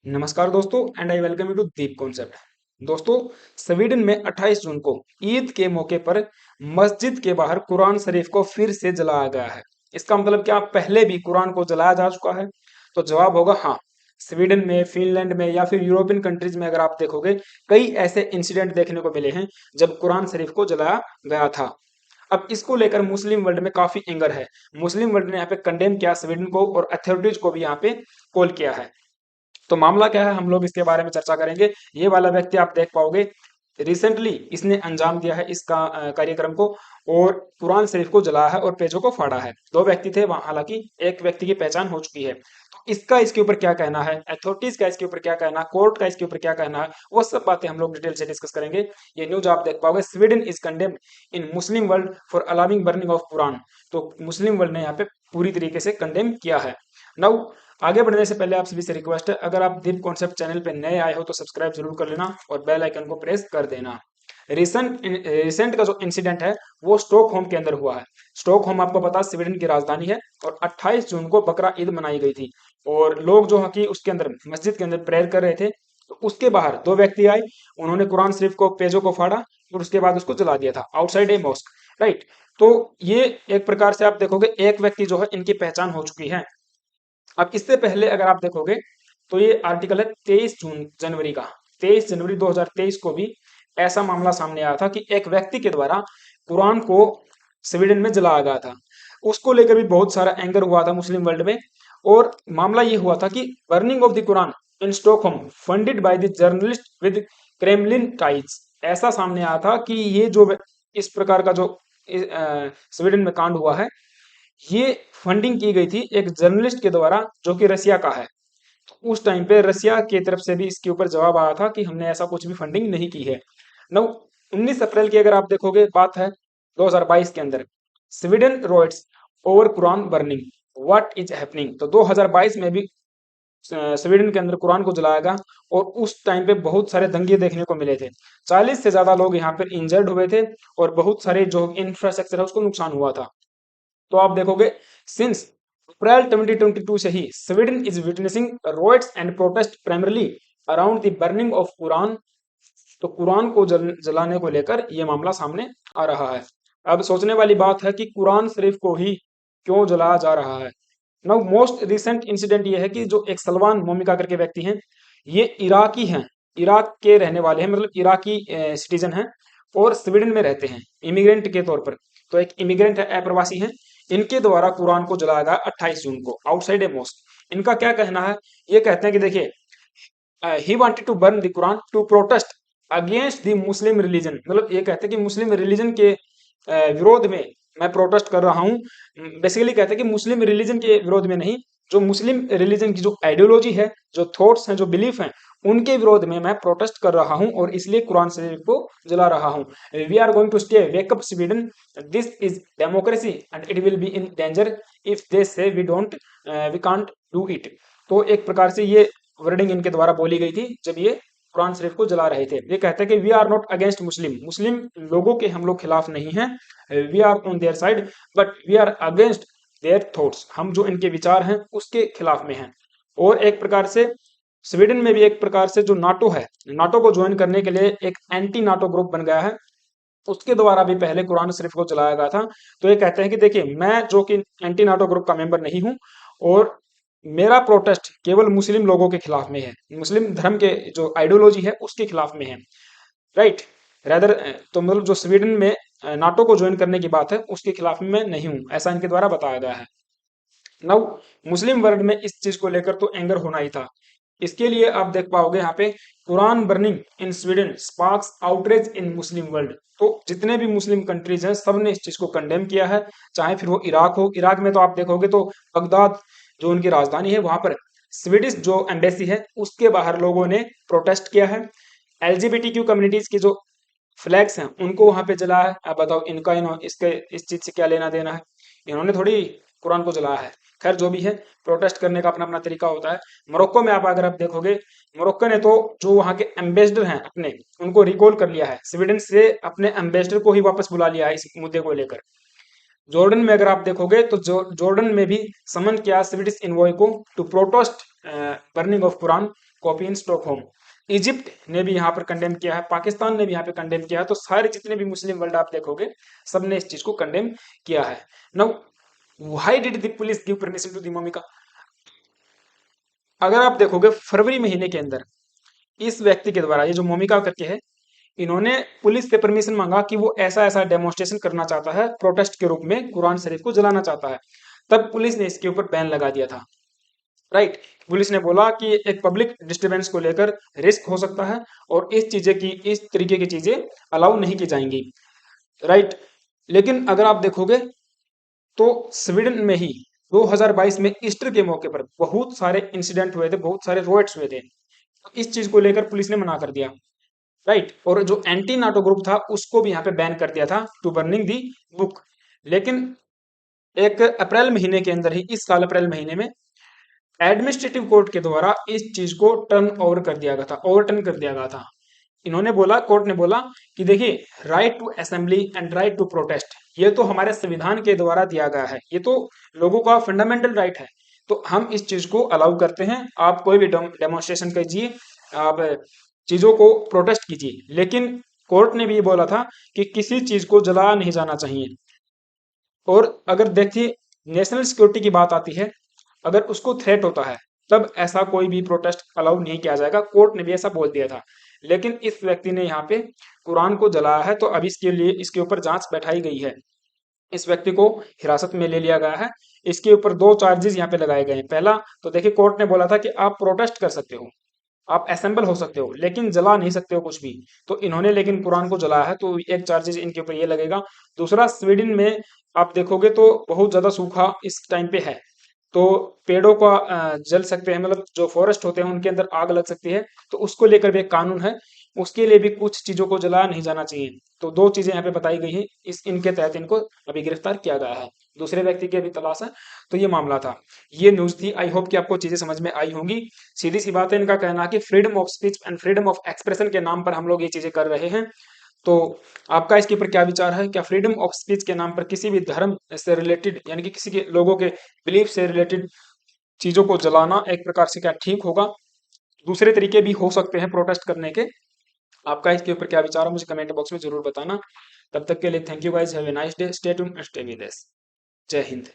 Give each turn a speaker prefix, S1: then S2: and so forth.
S1: नमस्कार दोस्तों and I welcome you to deep concept. दोस्तों, स्वीडन में 28 जून को ईद के मौके पर मस्जिद के बाहर कुरान शरीफ को फिर से जलाया गया है। इसका मतलब क्या पहले भी कुरान को जलाया जा चुका है? तो जवाब होगा हाँ। स्वीडन में, फिनलैंड में या फिर यूरोपियन कंट्रीज में अगर आप देखोगे, कई ऐसे इंसिडेंट देखने को मिले हैं जब कुरान शरीफ को जलाया गया था। अब इसको लेकर मुस्लिम वर्ल्ड में काफी एंगर है। मुस्लिम वर्ल्ड ने यहाँ पे कंडेम किया स्वीडन को और अथॉरिटीज को भी यहाँ पे कॉल किया है। तो मामला क्या है, हम लोग इसके बारे में चर्चा करेंगे। ये वाला व्यक्ति आप देख पाओगे, रिसेंटली इसने अंजाम दिया है इसका कार्यक्रम को, और कुरान शरीफ को जलाया है और पेजों को फाड़ा है। दो व्यक्ति थे वहां, हालांकि एक व्यक्ति की पहचान हो चुकी है। तो इसका इसके ऊपर क्या कहना है, अथॉरिटीज का इसके ऊपर क्या कहना, कोर्ट का इसके ऊपर क्या कहना है, वो सब बातें हम लोग डिटेल से डिस्कस करेंगे। ये न्यूज आप देख पाओगे, Sweden is condemned in Muslim world for allowing burning of Quran. तो मुस्लिम वर्ल्ड ने यहाँ पे पूरी तरीके से कंडेम किया है। नाउ, आगे बढ़ने से पहले आप सभी से रिक्वेस्ट है, अगर आप दीप कॉन्सेप्ट चैनल पे नए आए हो तो सब्सक्राइब जरूर कर लेना और बेल आइकन को प्रेस कर देना। रिसेंट का जो इंसिडेंट है वो स्टॉकहोम के अंदर हुआ है। स्टॉकहोम आपको पता है स्वीडन की राजधानी है, और 28 जून को बकरा ईद मनाई गई थी। और लोग जो है कि उसके अंदर मस्जिद के अंदर प्रेयर कर रहे थे, तो उसके बाहर दो व्यक्ति आए। उन्होंने कुरान शरीफ को, पेजों को फाड़ा और उसके बाद उसको जला दिया था आउटसाइड ए मॉस्क, राइट। तो ये एक प्रकार से आप देखोगे, एक व्यक्ति जो है इनकी पहचान हो चुकी है। अब इससे पहले अगर आप देखोगे तो ये आर्टिकल है 23 जनवरी का। 23 जनवरी 2023 को भी ऐसा मामला सामने आया था कि एक व्यक्ति के द्वारा कुरान को स्वीडन में जलाया गया था। उसको लेकर भी बहुत सारा एंगर हुआ था मुस्लिम वर्ल्ड में। और मामला ये हुआ था कि burning of the Quran in Stockholm funded by the journalist with Kremlin ties. ऐसा सामने आया था कि ये जो इस प्रकार का जो स्वीडन में कांड हुआ है, ये फंडिंग की गई थी एक जर्नलिस्ट के द्वारा जो कि रसिया का है। तो उस टाइम पे रसिया की तरफ से भी इसके ऊपर जवाब आया था कि हमने ऐसा कुछ भी फंडिंग नहीं की है। नौ 19 अप्रैल की अगर आप देखोगे, बात है 2022 के अंदर, Sweden riots over Quran burning, what is happening. तो 2022 में भी स्वीडन के अंदर कुरान को जलाया गया, और उस टाइम पे बहुत सारे दंगे देखने को मिले थे। 40 से ज्यादा लोग यहाँ पर इंजर्ड हुए थे, और बहुत सारे जो इंफ्रास्ट्रक्चर है उसको नुकसान हुआ था। तो आप देखोगे, सिंस अप्रैल 2022 से ही Sweden is witnessing riots and protest primarily around the burning of Quran. तो कुरान को जलाने को लेकर यह मामला सामने आ रहा है। अब सोचने वाली बात है कि कुरान शरीफ को ही क्यों जलाया जा रहा है। नाउ, मोस्ट रिसेंट इंसिडेंट ये है कि जो एक सलमान मोमिका करके व्यक्ति हैं, ये इराकी हैं, इराक के रहने वाले हैं, मतलब इराकी सिटीजन हैं, और स्वीडन में रहते हैं इमिग्रेंट के तौर पर। तो एक इमिग्रेंट है, अप्रवासी हैं। इनके द्वारा कुरान को जलाया गया 28 जून को आउटसाइड ए मॉस्क। इनका क्या कहना है, ये कहते हैं कि देखिए, he wanted to burn the Quran to protest against the Muslim religion. मतलब ये कहते हैं कि मुस्लिम रिलीजन के विरोध में मैं प्रोटेस्ट कर रहा हूँ। बेसिकली कहते हैं कि मुस्लिम रिलीजन के विरोध में नहीं, जो मुस्लिम रिलीजन की जो आइडियोलॉजी है, जो थॉट्स हैं, जो बिलीफ हैं, उनके विरोध में मैं प्रोटेस्ट कर रहा हूं, और इसलिए कुरान शरीफ को जला रहा हूं। We are going to stay wake up Sweden, this is democracy and it will be in danger if they say we don't, we can't do it. तो एक प्रकार से ये वर्डिंग इनके द्वारा बोली गई थी जब ये कुरान शरीफ को जला रहे थे। ये कहते हैं कि we are not against Muslim, मुस्लिम लोगों के हम लोग खिलाफ नहीं हैं, we are on their side, but we are against their thoughts. हम जो इनके विचार हैं उसके खिलाफ में हैं। और एक प्रकार से स्वीडन में भी एक प्रकार से जो नाटो है, नाटो को ज्वाइन करने के लिए एक एंटी नाटो ग्रुप बन गया है, उसके द्वारा भी पहले कुरान शरीफ को जलाया गया था। तो ये कहते हैं कि देखिए, मैं जो कि एंटी नाटो ग्रुप का मेंबर नहीं हूं, और मेरा प्रोटेस्ट केवल मुस्लिम लोगों के खिलाफ में है, मुस्लिम धर्म के जो आइडियोलॉजी है उसके खिलाफ में है, राइट। रेदर, तो मतलब जो स्वीडन में नाटो को ज्वाइन करने की बात है उसके खिलाफ में मैं नहीं हूं, ऐसा इनके द्वारा बताया गया है। नाउ, मुस्लिम वर्ल्ड में इस चीज को लेकर तो एंगर होना ही था। इसके लिए आप देख पाओगे यहाँ पे, Quran burning in Sweden sparks outrage in Muslim world. तो जितने भी मुस्लिम कंट्रीज हैं, सबने इस चीज को कंडेम किया है। चाहे फिर वो इराक हो, इराक में तो आप देखोगे तो बगदाद जो उनकी राजधानी है, वहां पर स्वीडिश जो एम्बेसी है उसके बाहर लोगों ने प्रोटेस्ट किया है। एलजीबीटीक्यू कम्युनिटीज की जो फ्लैग्स हैं उनको वहां पे जलाया है। अब बताओ, इनका इसके इस चीज से क्या लेना देना है? इन्होंने थोड़ी कुरान को जलाया है। खैर, जो भी है, प्रोटेस्ट करने का अपना अपना तरीका होता है। मोरक्को में आप अगर आप देखोगे, मोरक्को ने तो जो वहां के एम्बेसडर हैं अपने, उनको रिकॉल कर लिया है, स्वीडन से अपने एम्बेसडर को ही वापस बुला लिया है इस मुद्दे को लेकर। जॉर्डन में अगर आप देखोगे तो जॉर्डन में भी समन किया स्वीडिश इन्वॉय को to protest burning of Quran. Copy in Stockholm. Egypt ने भी यहाँ पर कंडेम किया है, पाकिस्तान ने भी यहाँ पे कंडेम किया है। तो सारे जितने भी मुस्लिम वर्ल्ड आप देखोगे सबने इस चीज को कंडेम किया है। Now why did the police give permission to the Momika? अगर आप देखोगे फरवरी महीने के अंदर इस व्यक्ति के द्वारा, ये जो मोमिका करके है, इन्होंने पुलिस से परमिशन मांगा कि वो ऐसा ऐसा डेमोन्स्ट्रेशन करना चाहता है, प्रोटेस्ट के रूप में कुरान शरीफ को जलाना चाहता है। तब पुलिस ने इसके ऊपर बैन लगा दिया था। राइट, पुलिस ने बोला कि एक पब्लिक डिस्टरबेंस को लेकर रिस्क हो सकता है और इस तरीके की चीजें अलाउ नहीं की जाएंगी। राइट, लेकिन अगर आप देखोगे तो स्वीडन में ही 2022 में ईस्टर के मौके पर बहुत सारे इंसिडेंट हुए थे, बहुत सारे रोएट्स हुए थे। इस चीज को लेकर पुलिस ने मना कर दिया। राइट, और जो एंटी नाटो ग्रुप था उसको भी यहाँ पे बैन कर दिया था टू बर्निंग दी बुक। लेकिन एक अप्रैल महीने के अंदर ही, इस साल अप्रैल महीने में एडमिनिस्ट्रेटिव कोर्ट के द्वारा इस चीज को ओवरटर्न कर दिया गया था। इन्होंने बोला, कोर्ट ने बोला कि देखिए, right to assembly and right to protest ये तो हमारे संविधान के द्वारा दिया गया है, ये तो लोगों का फंडामेंटल राइट है, तो हम इस चीज को अलाउ करते हैं। आप कोई भी डेमोन्स्ट्रेशन कीजिए, आप चीजों को प्रोटेस्ट कीजिए, लेकिन कोर्ट ने भी ये बोला था कि किसी चीज को जलाया नहीं जाना चाहिए। और अगर देखिए, नेशनल सिक्योरिटी की बात आती है, अगर उसको थ्रेट होता है तब ऐसा कोई भी प्रोटेस्ट अलाउ नहीं किया जाएगा। कोर्ट ने भी ऐसा बोल दिया था। लेकिन इस व्यक्ति ने यहाँ पे कुरान को जलाया है, तो अब इसके लिए इसके ऊपर जांच बैठाई गई है। इस व्यक्ति को हिरासत में ले लिया गया है। इसके ऊपर दो चार्जेस यहाँ पे लगाए गए हैं। पहला तो देखिए, कोर्ट ने बोला था कि आप प्रोटेस्ट कर सकते हो, आप असेंबल हो सकते हो, लेकिन जला नहीं सकते हो कुछ भी। तो इन्होंने लेकिन कुरान को जलाया है, तो एक चार्जेस इनके ऊपर ये लगेगा। दूसरा, स्वीडन में आप देखोगे तो बहुत ज्यादा सूखा इस टाइम पे है, तो पेड़ों का जल सकते हैं, मतलब जो फॉरेस्ट होते हैं उनके अंदर आग लग सकती है, तो उसको लेकर भी एक कानून है। उसके लिए भी कुछ चीजों को जलाया नहीं जाना चाहिए। तो दो चीजें यहाँ पे बताई गई हैं, इनके तहत इनको अभी गिरफ्तार किया गया है। दूसरे व्यक्ति की अभी तलाश है। तो ये मामला था, ये न्यूज थी। आई होप कि आपको चीजें समझ में आई होंगी। सीधी सी बात है, इनका कहना है कि freedom of speech and freedom of expression के नाम पर हम लोग ये चीजें कर रहे हैं। तो आपका इसके ऊपर क्या विचार है? क्या फ्रीडम ऑफ स्पीच के नाम पर किसी भी धर्म से रिलेटेड, यानी कि किसी के लोगों के बिलीफ से रिलेटेड चीजों को जलाना एक प्रकार से क्या ठीक होगा? दूसरे तरीके भी हो सकते हैं प्रोटेस्ट करने के। आपका इसके ऊपर क्या विचार है, मुझे कमेंट बॉक्स में जरूर बताना। तब तक के लिए thank you guys, have a nice day, stay tuned and stay with us. जय हिंद।